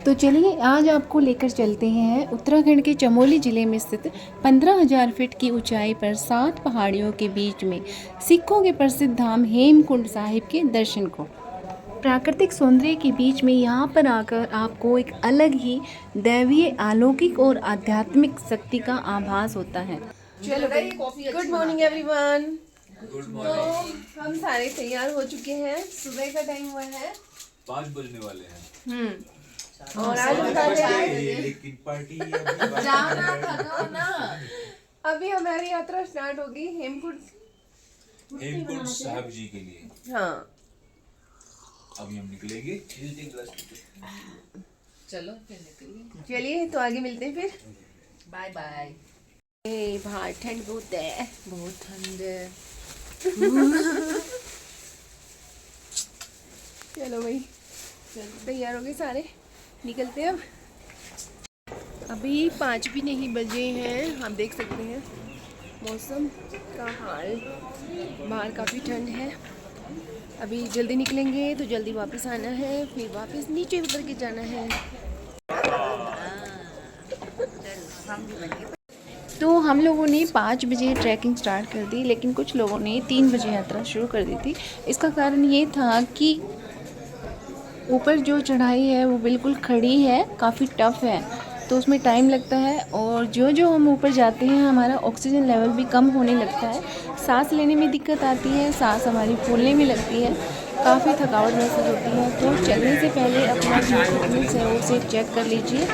तो चलिए आज आपको लेकर चलते हैं उत्तराखंड के चमोली ज़िले में स्थित 15,000 फीट की ऊंचाई पर 7 पहाड़ियों के बीच में सिखों के प्रसिद्ध धाम हेमकुंड साहिब के दर्शन को। प्राकृतिक सौंदर्य के बीच में यहाँ पर आकर आपको एक अलग ही दैवीय, अलौकिक और आध्यात्मिक शक्ति का आभास होता है। चलो गुड मॉर्निंग एवरीवन। तो हम सारे तैयार हो चुके हैं। सुबह का टाइम हुआ है 5 बजने वाले हैं। और आज बता रहे लेकिन पार्टी जाना ना। अभी हमारी यात्रा स्टार्ट होगी हेमकुंड साहिब जी के लिए। हाँ अभी हम निकलेंगे। चलो फिर निकलिए। चलिए तो आगे मिलते हैं फिर। Bye bye. बाहर ठंड बहुत है, बहुत ठंड है। चलो भाई तैयार हो गए सारे, निकलते हैं अब। अभी 5 भी नहीं बजे हैं। आप देख सकते हैं मौसम का हाल, बाहर काफ़ी ठंड है। अभी जल्दी निकलेंगे तो जल्दी वापस आना है, फिर वापस नीचे उतर के जाना है। तो हम लोगों ने 5 बजे ट्रैकिंग स्टार्ट कर दी, लेकिन कुछ लोगों ने 3 बजे यात्रा शुरू कर दी थी। इसका कारण ये था कि ऊपर जो चढ़ाई है वो बिल्कुल खड़ी है, काफ़ी टफ़ है, तो उसमें टाइम लगता है। और जो हम ऊपर जाते हैं हमारा ऑक्सीजन लेवल भी कम होने लगता है, सांस लेने में दिक्कत आती है, सांस हमारी फूलने में लगती है, काफ़ी थकावट महसूस होती है। तो चलने से पहले अपना जो फिटनेस है उसे चेक कर लीजिए।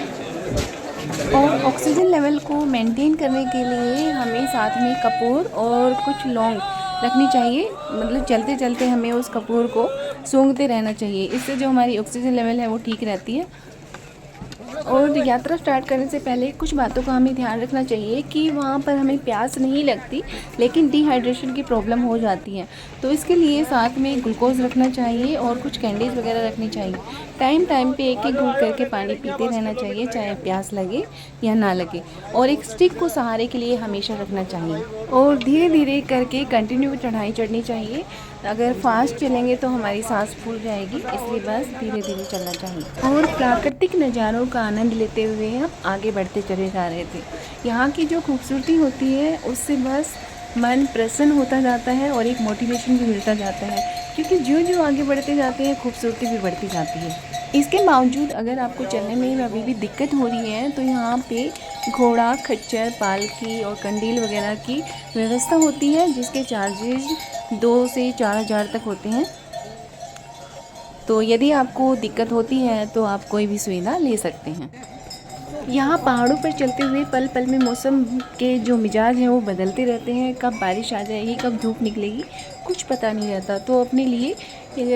और ऑक्सीजन लेवल को मेंटेन करने के लिए हमें साथ में कपूर और कुछ लौंग रखनी चाहिए। मतलब चलते चलते हमें उस कपूर को सूंघते रहना चाहिए, इससे जो हमारी ऑक्सीजन लेवल है वो ठीक रहती है। और यात्रा स्टार्ट करने से पहले कुछ बातों का हमें ध्यान रखना चाहिए कि वहाँ पर हमें प्यास नहीं लगती, लेकिन डिहाइड्रेशन की प्रॉब्लम हो जाती है। तो इसके लिए साथ में ग्लूकोज रखना चाहिए और कुछ कैंडीज़ वगैरह रखनी चाहिए। टाइम टाइम पे एक एक घूंट करके पानी पीते रहना चाहिए, चाहे प्यास लगे या ना लगे। और एक स्टिक को सहारे के लिए हमेशा रखना चाहिए। और धीरे धीरे करके कंटिन्यू चढ़ाई चढ़नी चाहिए। अगर फास्ट चलेंगे तो हमारी सांस फूल जाएगी, इसलिए बस धीरे धीरे चलना चाहिए। और प्राकृतिक नज़ारों का आनंद लेते हुए हम आगे बढ़ते चले जा रहे थे। यहाँ की जो खूबसूरती होती है उससे बस मन प्रसन्न होता जाता है और एक मोटिवेशन भी मिलता जाता है, क्योंकि जो आगे बढ़ते जाते हैं खूबसूरती भी बढ़ती जाती है। इसके बावजूद अगर आपको चलने में अभी भी दिक्कत हो रही है तो यहाँ पे घोड़ा, खच्चर, पालकी और कंडील वगैरह की व्यवस्था होती है, जिसके चार्जेज 2 से 4,000 तक होते हैं। तो यदि आपको दिक्कत होती है तो आप कोई भी सुविधा ले सकते हैं। यहाँ पहाड़ों पर चलते हुए पल पल में मौसम के जो मिजाज हैं वो बदलते रहते हैं। कब बारिश आ जाएगी, कब धूप निकलेगी, कुछ पता नहीं रहता। तो अपने लिए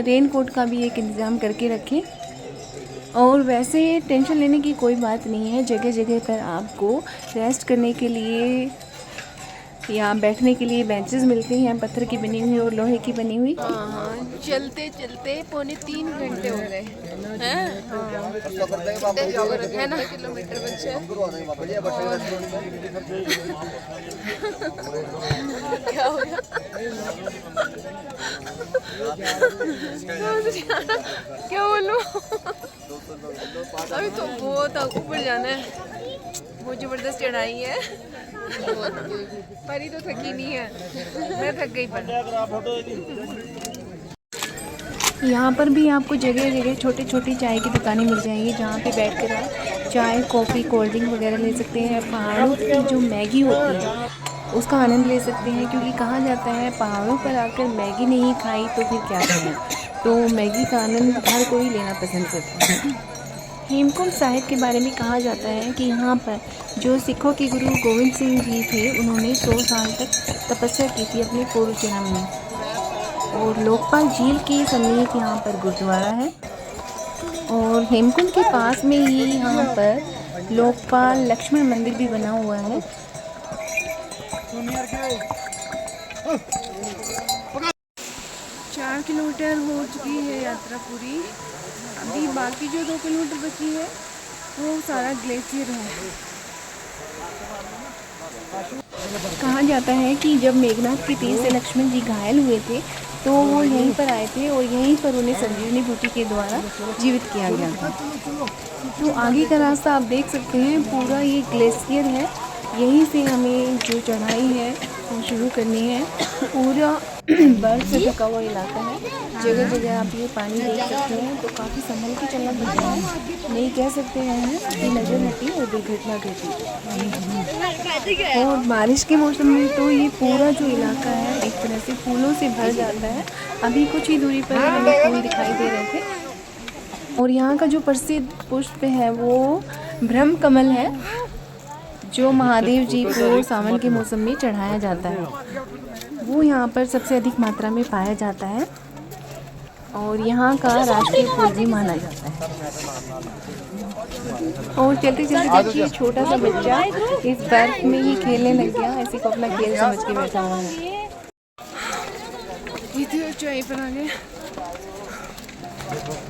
रेन कोट का भी एक इंतज़ाम करके रखें। और वैसे टेंशन लेने की कोई बात नहीं है, जगह जगह पर आपको रेस्ट करने के लिए या बैठने के लिए बेंचेस मिलती हैं, पत्थर की बनी हुई और लोहे की बनी हुई। हाँ चलते चलते 2.75 घंटे हो गए हैं। है ना, किलोमीटर बचे। क्या हो गया? क्या बोलूं? अभी तो बहुत ऊपर जाना है, बहुत जबरदस्त चढ़ाई है। परी तो थकी नहीं है, मैं थक गई पर। यहाँ पर भी आपको जगह जगह छोटी छोटी चाय की दुकानें मिल जाएंगी, जहाँ पे बैठकर आप चाय, कॉफ़ी, कोल्ड ड्रिंक वगैरह ले सकते हैं। पहाड़ों की जो मैगी होती है उसका आनंद ले सकते हैं, क्योंकि कहा जाता है पहाड़ों पर आकर मैगी नहीं खाई तो फिर क्या करें। तो मैगी का आनंद हर कोई लेना पसंद करता है। हेमकुंड साहिब के बारे में कहा जाता है कि यहाँ पर जो सिखों के गुरु गोविंद सिंह जी थे, उन्होंने 100 साल तक तपस्या की थी अपने पूर्व जन्म में। और लोकपाल झील के समीप यहाँ पर गुरुद्वारा है। और हेमकुंड के पास में ही यहाँ पर लोकपाल लक्ष्मण मंदिर भी बना हुआ है। 4 किलोमीटर हो चुकी है यात्रा पूरी। अभी बाकी जो 2 किलोमीटर बची है वो सारा ग्लेशियर है। कहा जाता है कि जब मेघनाथ के तीर से लक्ष्मण जी घायल हुए थे तो वो यहीं पर आए थे और यहीं पर उन्हें संजीवनी बूटी के द्वारा जीवित किया गया था। तो आगे का रास्ता आप देख सकते हैं, पूरा ये ग्लेशियर है। यहीं से हमें जो चढ़ाई है वो शुरू करनी है। पूरा बर्फ से ढका हुआ इलाका है, जगह जगह आप ये पानी देख सकते हैं। तो काफ़ी संभल के चलना पड़ता है, नहीं कह सकते हैं कि नज़र हटी और दुर्घटना घटी। और बारिश के मौसम में तो ये पूरा जो इलाका है एक तरह से फूलों से भर जाता है। अभी कुछ ही दूरी पर हमें फूल दिखाई दे रहे थे। और यहाँ का जो प्रसिद्ध पुष्प है वो ब्रह्म कमल है, जो महादेव जी को सावन के मौसम में चढ़ाया जाता है। वो यहाँ पर सबसे अधिक मात्रा में पाया जाता है और यहाँ का राष्ट्रीय फूल भी माना जाता है। और चलते चलते देखिए छोटा सा बच्चा इस बर्फ में ही खेलने लग गया, ऐसे को अपना खेल समझ के बैठा हुआ है। इतनी ऊंचाई पर आ गए।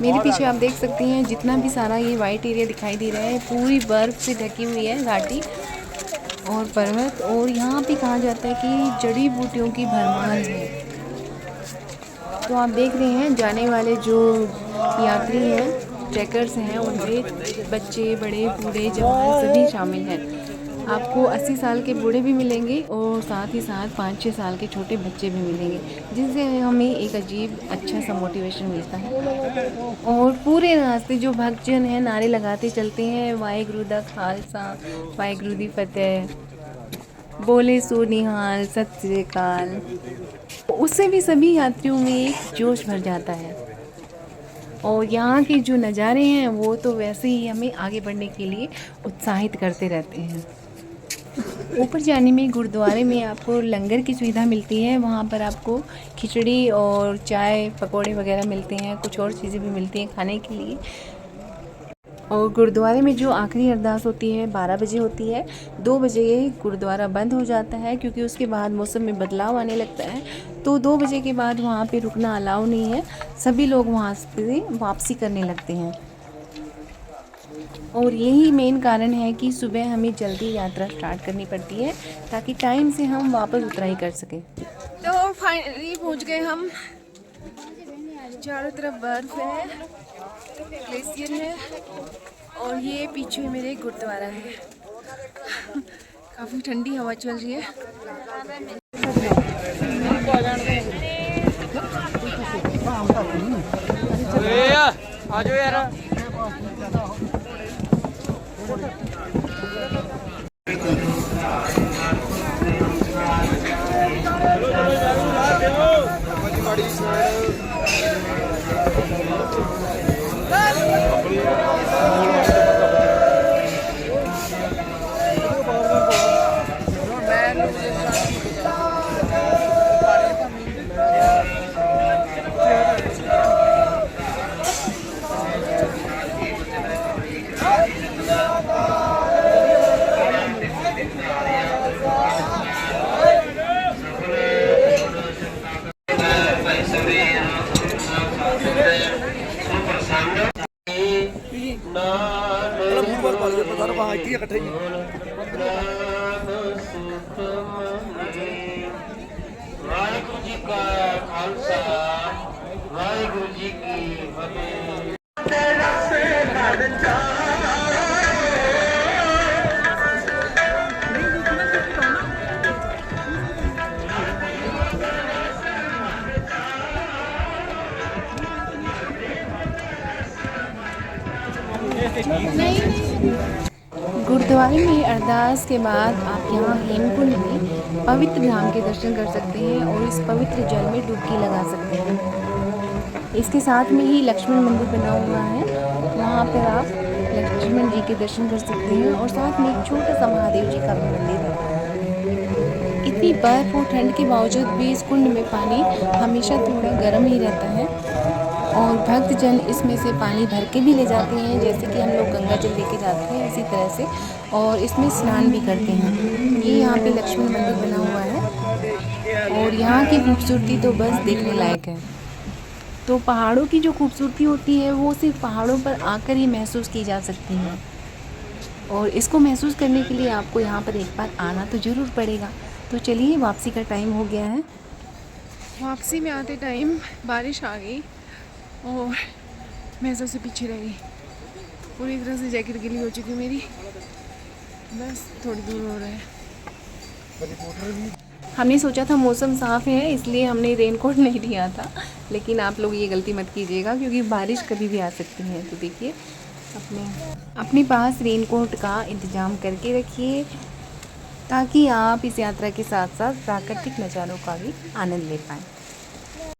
मेरे पीछे आप देख सकती हैं जितना भी सारा ये वाइट एरिया दिखाई दे रहा है पूरी बर्फ से ढकी हुई है घाटी और पर्वत। और यहाँ पे कहा जाता है कि जड़ी बूटियों की भरमार है। तो आप देख रहे हैं जाने वाले जो यात्री हैं, ट्रैकर्स हैं, उनमें बच्चे, बड़े, बूढ़े, जवान सभी शामिल हैं। आपको 80 साल के बूढ़े भी मिलेंगे और साथ ही साथ 5-6 साल के छोटे बच्चे भी मिलेंगे, जिससे हमें एक अजीब अच्छा सा मोटिवेशन मिलता है। और पूरे रास्ते जो भक्तजन हैं नारे लगाते चलते हैं, वाहेगुरु दा खालसा वाहेगुरु दी फतेह, बोले सो निहाल, सत श्री अकाल। उससे भी सभी यात्रियों में एक जोश भर जाता है। और यहाँ के जो नज़ारे हैं वो तो वैसे ही हमें आगे बढ़ने के लिए उत्साहित करते रहते हैं। ऊपर जाने में गुरुद्वारे में आपको लंगर की सुविधा मिलती है। वहाँ पर आपको खिचड़ी और चाय पकौड़े वगैरह मिलते हैं, कुछ और चीज़ें भी मिलती हैं खाने के लिए। और गुरुद्वारे में जो आखिरी अरदास होती है 12 बजे होती है। 2 बजे गुरुद्वारा बंद हो जाता है क्योंकि उसके बाद मौसम में बदलाव आने लगता है। तो 2 बजे के बाद वहाँ पे रुकना अलाउ नहीं है, सभी लोग वहाँ से वापसी करने लगते हैं। और यही मेन कारण है कि सुबह हमें जल्दी यात्रा स्टार्ट करनी पड़ती है ताकि टाइम से हम वापस उतराई कर सकें। तो फाइनली पहुंच गए हम। चारों तरफ बर्फ है, ग्लेशियर है और ये पीछे मेरे गुरुद्वारा है। काफ़ी ठंडी हवा चल रही है। आ जाओ यार। वाहिगुरु जी का खालसा वाहिगुरु जी की फतेह। गुरुद्वारे में अरदास के बाद आप यहाँ हेमकुंड में पवित्र धाम के दर्शन कर सकते हैं और इस पवित्र जल में डुबकी लगा सकते हैं। इसके साथ में ही लक्ष्मण मंदिर बना हुआ है, वहाँ पर आप लक्ष्मण जी के दर्शन कर सकते हैं और साथ में एक छोटा सा महादेव जी का भी मंदिर है। इतनी बर्फ और ठंड के बावजूद भी इस कुंड में पानी हमेशा थोड़ा गर्म ही रहता है और भक्तजन इसमें से पानी भर के भी ले जाते हैं, जैसे कि हम लोग गंगा जल लेके जाते हैं इसी तरह से, और इसमें स्नान भी करते हैं। ये यहाँ पे लक्ष्मण मंदिर बना हुआ है और यहाँ की खूबसूरती तो बस देखने लायक है। तो पहाड़ों की जो खूबसूरती होती है वो सिर्फ पहाड़ों पर आकर ही महसूस की जा सकती है। और इसको महसूस करने के लिए आपको यहाँ पर एक बार आना तो ज़रूर पड़ेगा। तो चलिए, वापसी का टाइम हो गया है। वापसी में आते टाइम बारिश आ गई और मैं सबसे पीछे रह गई। पूरी तरह से जैकेट गीली हो चुकी मेरी, बस थोड़ी दूर हो रहा है। हमने सोचा था मौसम साफ़ है इसलिए हमने रेनकोट नहीं लिया था, लेकिन आप लोग ये गलती मत कीजिएगा क्योंकि बारिश कभी भी आ सकती है। तो देखिए, अपने पास रेनकोट का इंतज़ाम करके रखिए ताकि आप इस यात्रा के साथ साथ प्राकृतिक नज़ारों का भी आनंद ले पाएँ।